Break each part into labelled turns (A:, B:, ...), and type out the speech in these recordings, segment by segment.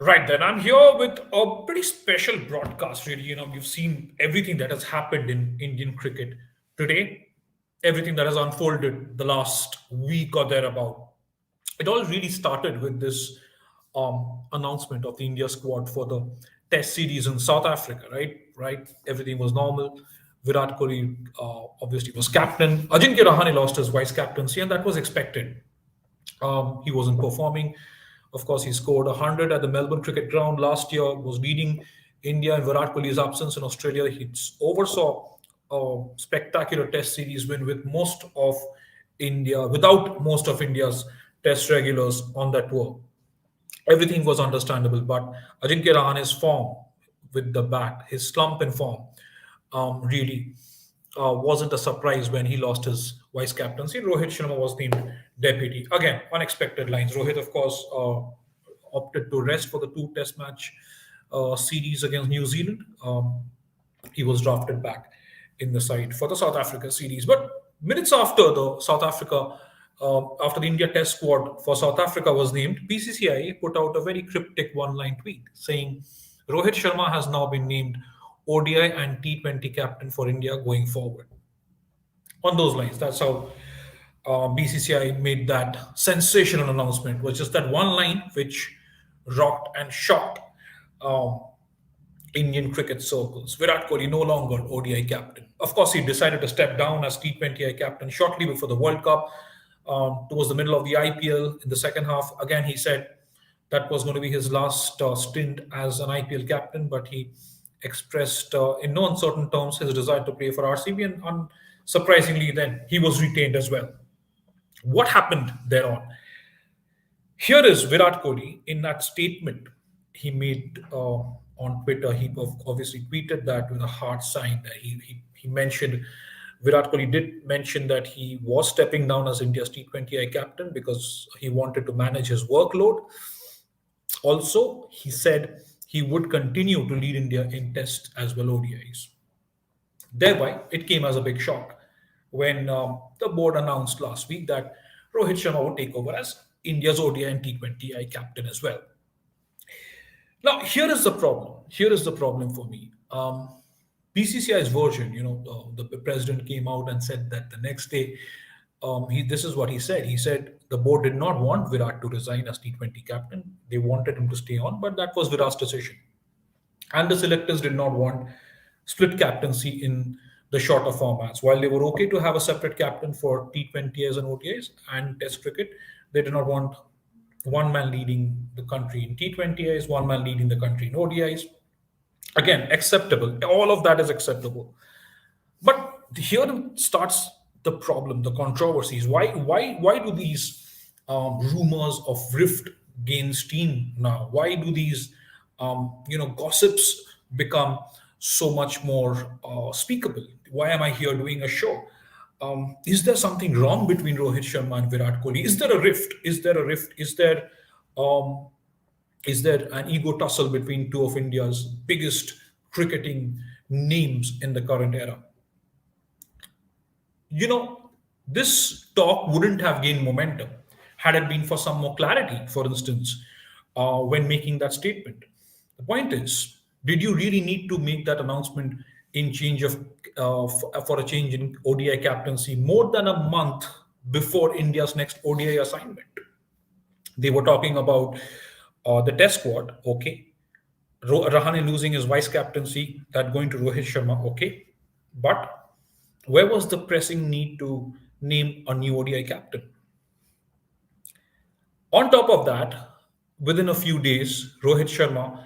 A: Right then, I'm here with a pretty special broadcast. Really, you've seen everything that has happened in Indian cricket today, everything that has unfolded the last week or thereabout. It all really started with this announcement of the India squad for the Test series in South Africa. Right. Everything was normal. Virat Kohli obviously was captain. Ajinkya Rahane lost his vice captaincy, and that was expected. He wasn't performing. Of course, he scored 100 at the Melbourne Cricket Ground last year, was leading India in Virat Kohli's absence in Australia. He oversaw a spectacular Test series win without most of India's Test regulars on that tour. Everything was understandable, but Ajinkya Rahane's form with the bat, his slump in form, really wasn't a surprise when he lost his vice captaincy. Rohit Sharma was named deputy. Again, unexpected lines. Rohit, of course, opted to rest for the two-test match series against New Zealand. He was drafted back in the side for the South Africa series. But minutes after the India Test squad for South Africa was named, BCCI put out a very cryptic one-line tweet saying Rohit Sharma has now been named ODI and T20 captain for India going forward. On those lines, that's how BCCI made that sensational announcement. Was just that one line which rocked and shocked um, Indian cricket circles. Virat Kohli no longer ODI captain. Of course, he decided to step down as T20I captain shortly before the World Cup, towards the middle of the IPL in the second half. Again, he said that was going to be his last stint as an IPL captain, but he expressed in no uncertain terms his desire to play for RCB, and unsurprisingly, then he was retained as well. What happened thereon? Here is Virat Kohli in that statement he made on Twitter. He obviously tweeted that with a heart sign. That he mentioned Virat Kohli did mention that he was stepping down as India's T20I captain because he wanted to manage his workload. Also, he said he would continue to lead India in Test as well ODIs. Thereby, it came as a big shock when the board announced last week that Rohit Sharma would take over as India's ODI and T20I captain as well. Now, here is the problem. Here is the problem for me. BCCI's version, the president came out and said that the next day, this is what he said. He said the board did not want Virat to resign as T20 captain. They wanted him to stay on, but that was Virat's decision. And the selectors did not want split captaincy in the shorter formats. While they were okay to have a separate captain for T20Is and ODIs and Test cricket, they did not want one man leading the country in T20Is, one man leading the country in ODIs. Again, acceptable. All of that is acceptable. But here starts the problem, the controversies. Why do these rumors of rift gain steam now? Why do these gossips become so much more speakable? Why am I here doing a show? Is there something wrong between Rohit Sharma and Virat Kohli? Is there a rift? Is there a rift? Um, is there an ego tussle between two of India's biggest cricketing names in the current era? You know, this talk wouldn't have gained momentum had it been for some more clarity, for instance, when making that statement. The point is, did you really need to make that announcement for a change in ODI captaincy more than a month before India's next ODI assignment? They were talking about the Test squad, okay. Rahane losing his vice captaincy, that going to Rohit Sharma, okay. But where was the pressing need to name a new ODI captain? On top of that, within a few days, Rohit Sharma,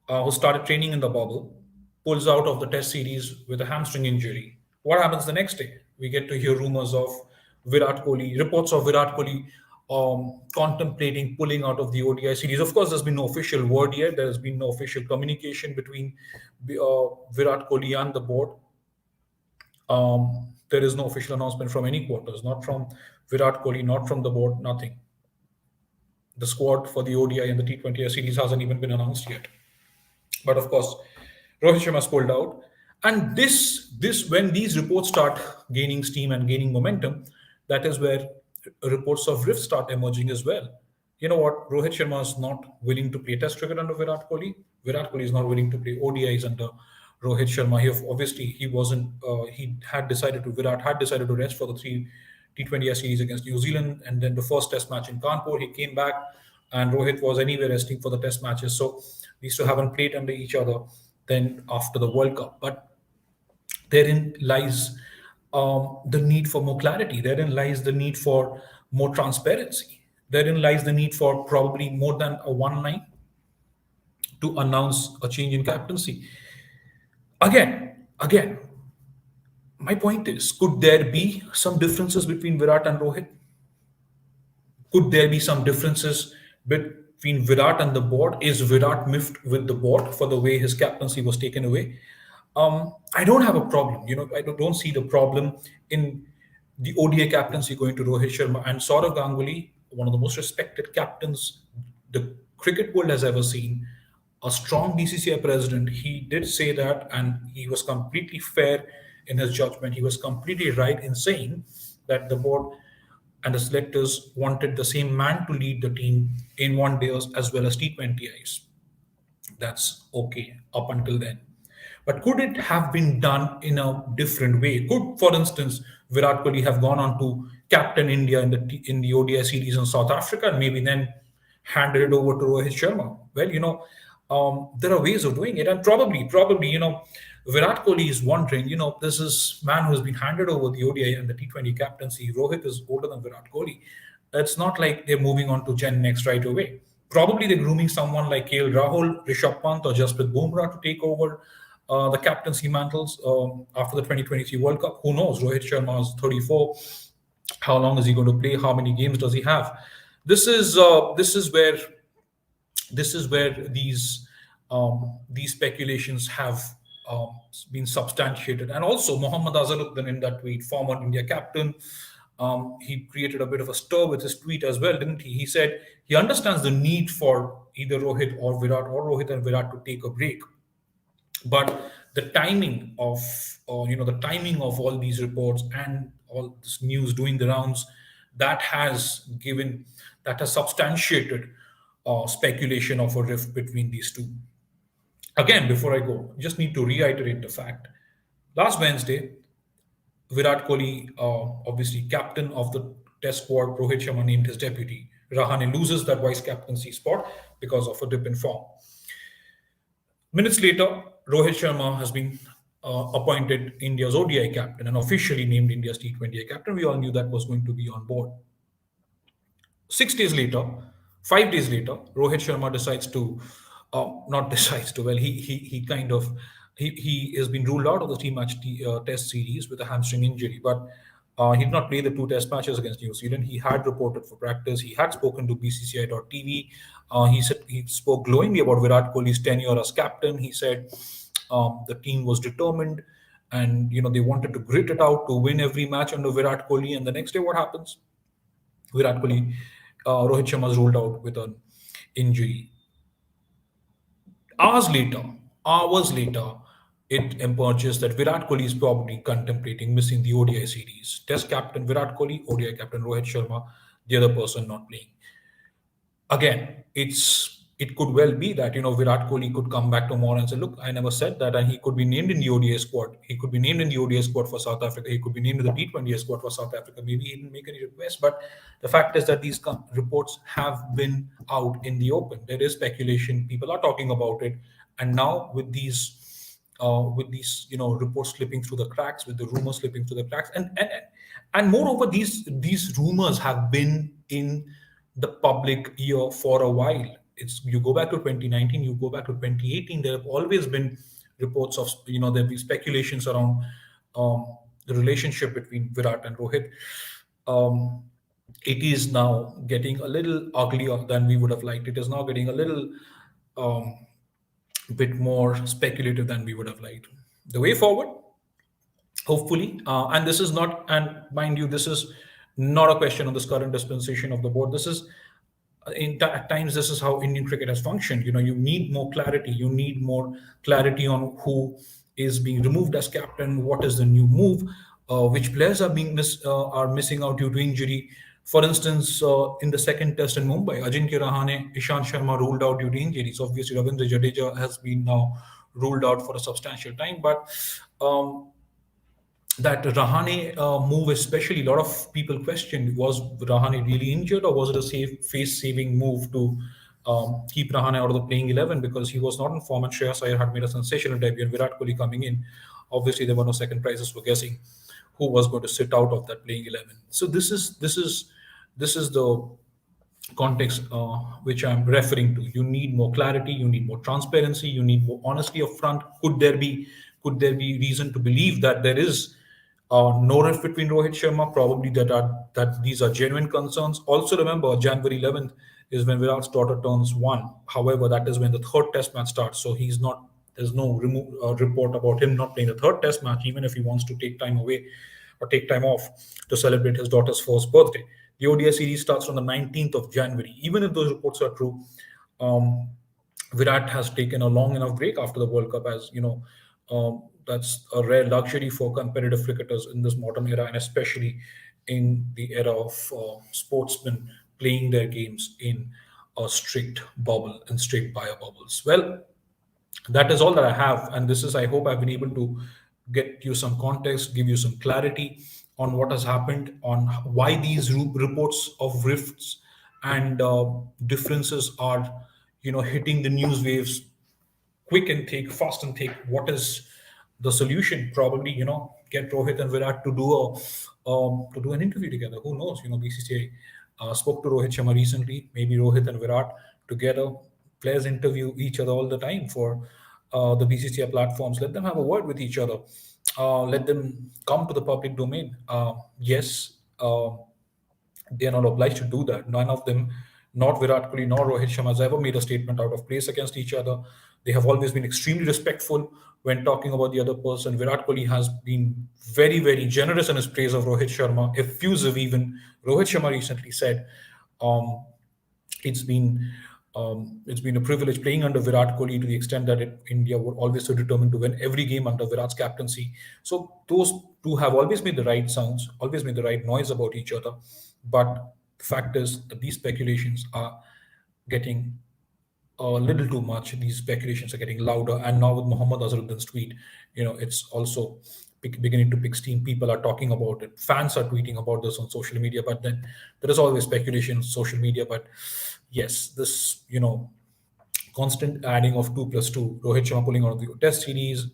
A: who started training in the bubble, pulls out of the Test series with a hamstring injury. What happens the next day? We get to hear rumors of reports of Virat Kohli contemplating pulling out of the ODI series. Of course, there's been no official word yet. There's been no official communication between Virat Kohli and the board. There is no official announcement from any quarters, not from Virat Kohli, not from the board, nothing. The squad for the ODI and the T20 series hasn't even been announced yet. But of course, Rohit Sharma has pulled out. And this when these reports start gaining steam and gaining momentum, that is where reports of rift start emerging as well. You know what? Rohit Sharma is not willing to play Test cricket under Virat Kohli. Virat Kohli is not willing to play ODIs under Rohit Sharma. Obviously he wasn't. He had decided to. Virat had decided to rest for the three T20I series against New Zealand, and then the first Test match in Kanpur. He came back, and Rohit was anyway resting for the Test matches. So these two haven't played under each other then after the World Cup. But therein lies the need for more clarity. Therein lies the need for more transparency. Therein lies the need for probably more than a one line to announce a change in captaincy. Again, my point is, could there be some differences between Virat and Rohit? Could there be some differences between Virat and the board? Is Virat miffed with the board for the way his captaincy was taken away? I don't have a problem. I don't see the problem in the ODI captaincy going to Rohit Sharma and Saurav Ganguly, one of the most respected captains the cricket world has ever seen, a strong BCCI president. He did say that, and he was completely fair in his judgment. He was completely right in saying that the board and the selectors wanted the same man to lead the team in one days as well as T20Is. That's okay up until then. But could it have been done in a different way? Could, for instance, Virat Kohli have gone on to captain India in the ODI series in South Africa and maybe then handed it over to Rohit Sharma? Well, there are ways of doing it, and probably, Virat Kohli is wondering, this is man who has been handed over the ODI and the T20 captaincy. Rohit is older than Virat Kohli. It's not like they're moving on to Gen Next right away. Probably they're grooming someone like KL Rahul, Rishabh Pant, or Jasprit Bumrah to take over the captaincy mantles after the 2023 World Cup. Who knows? Rohit Sharma is 34. How long is he going to play? How many games does he have? This is where these speculations have been substantiated. And also, Mohammad Azharuddin in that tweet, former India captain, he created a bit of a stir with his tweet as well, didn't he? He said he understands the need for either Rohit or Virat, or Rohit and Virat, to take a break, but the timing of the timing of all these reports and all this news doing the rounds, that has substantiated speculation of a rift between these two. Again, before I go, just need to reiterate the fact: last Wednesday, Virat Kohli, obviously captain of the Test squad, Rohit Sharma named his deputy. Rahane loses that vice captaincy spot because of a dip in form. Minutes later, Rohit Sharma has been appointed India's ODI captain and officially named India's T20I captain. We all knew that was going to be on board. 6 days later, 5 days later, Rohit Sharma decides to, not decides to, well, he kind of, he has been ruled out of the three-match test series with a hamstring injury, but he did not play the two test matches against New Zealand. He had reported for practice. He had spoken to BCCI.TV. He said he spoke glowingly about Virat Kohli's tenure as captain. He said the team was determined, and they wanted to grit it out to win every match under Virat Kohli. And the next day, what happens? Virat Kohli, Rohit Sharma is ruled out with an injury. Hours later, it emerges that Virat Kohli is probably contemplating missing the ODI series. Test captain Virat Kohli, ODI captain Rohit Sharma, the other person not playing. Again, it could well be that Virat Kohli could come back tomorrow and say, "Look, I never said that," and he could be named in the ODI squad. He could be named in the ODI squad for South Africa. He could be named in the T20 squad for South Africa. Maybe he didn't make any requests, but the fact is that these reports have been out in the open. There is speculation. People are talking about it, and now with these reports slipping through the cracks, with the rumors slipping through the cracks, and moreover, these rumors have been in the public ear for a while. You go back to 2019, you go back to 2018, there have always been reports of, there have been speculations around the relationship between Virat and Rohit. It is now getting a little uglier than we would have liked. It is now getting a little bit more speculative than we would have liked. The way forward, hopefully, and this is not, and mind you, this is not a question on this current dispensation of the board. This is, at times, this is how Indian cricket has functioned. You need more clarity. You need more clarity on who is being removed as captain, what is the new move, which players are missing out due to injury. For instance, in the second test in Mumbai, Ajinkya Rahane, Ishant Sharma ruled out due to injuries. Obviously, Ravindra Jadeja has been now ruled out for a substantial time. But um, that Rahane move, especially, a lot of people questioned, was Rahane really injured, or was it a safe face-saving move to keep Rahane out of the playing 11, because he was not in form and Shreyas Iyer had made a sensational debut and Virat Kohli coming in. Obviously, there were no second prizes for guessing who was going to sit out of that playing 11. So this is the context which I'm referring to. You need more clarity, you need more transparency, you need more honesty up front. Could there be reason to believe that there is no rift between Rohit Sharma? Probably that these are genuine concerns. Also remember, January 11th is when Virat's daughter turns one. However, that is when the third Test match starts. So he's not. There's no report about him not playing the third Test match, even if he wants to take time away or take time off to celebrate his daughter's first birthday. The ODI series starts on the 19th of January. Even if those reports are true, um, Virat has taken a long enough break after the World Cup, as you know. That's a rare luxury for competitive cricketers in this modern era, and especially in the era of sportsmen playing their games in a strict bubble and strict bio bubbles. Well, that is all that I have. And this is, I hope I've been able to get you some context, give you some clarity on what has happened, on why these reports of rifts and differences are, hitting the news waves quick and take fast and take. What is the solution? Probably, get Rohit and Virat to do an interview together. Who knows? BCCI spoke to Rohit Sharma recently. Maybe Rohit and Virat together, players interview each other all the time for the BCCI platforms. Let them have a word with each other. Let them come to the public domain. Yes, they are not obliged to do that. None of them, not Virat Kohli nor Rohit Sharma, has ever made a statement out of place against each other. They have always been extremely respectful when talking about the other person. Virat Kohli has been very, very generous in his praise of Rohit Sharma, effusive even. Rohit Sharma recently said, um, it's been it's been a privilege playing under Virat Kohli, to the extent that India were always so determined to win every game under Virat's captaincy. So those two have always made the right sounds, always made the right noise about each other. But the fact is that these speculations are getting a little too much. These speculations are getting louder, and now with Muhammad Azharuddin's tweet, it's also beginning to pick steam. People are talking about it. Fans are tweeting about this on social media, but then there is always speculation on social media. But yes, this constant adding of 2 plus 2, Rohit Sharma pulling out of the Test series,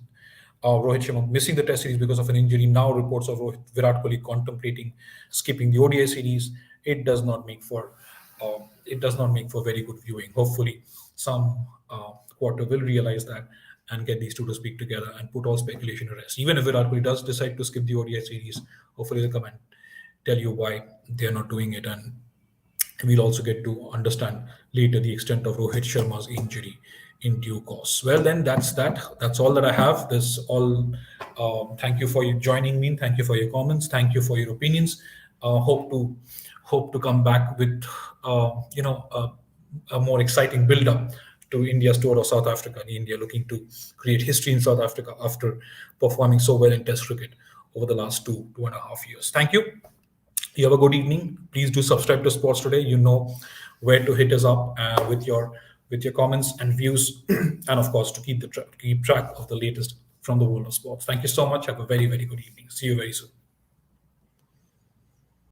A: Rohit Sharma missing the Test series because of an injury. Now reports of Virat Kohli contemplating skipping the ODI series. It does not make for very good viewing. Hopefully, some quarter will realize that and get these two to speak together and put all speculation to rest. Even if Virat Kohli does decide to skip the ODI series, hopefully they'll come and tell you why they're not doing it, and we'll also get to understand later the extent of Rohit Sharma's injury in due course. Well, then that's that. That's all that I have. This all. Thank you for you joining me. Thank you for your comments. Thank you for your opinions. Hope to come back with a more exciting build-up to India's tour of South Africa, and India looking to create history in South Africa after performing so well in Test cricket over the last 2.5 years. Thank you. You have a good evening. Please do subscribe to Sports Today. You know where to hit us up with your comments and views, and of course to keep track of the latest from the world of sports. Thank you so much. Have a very, very good evening. See you very soon.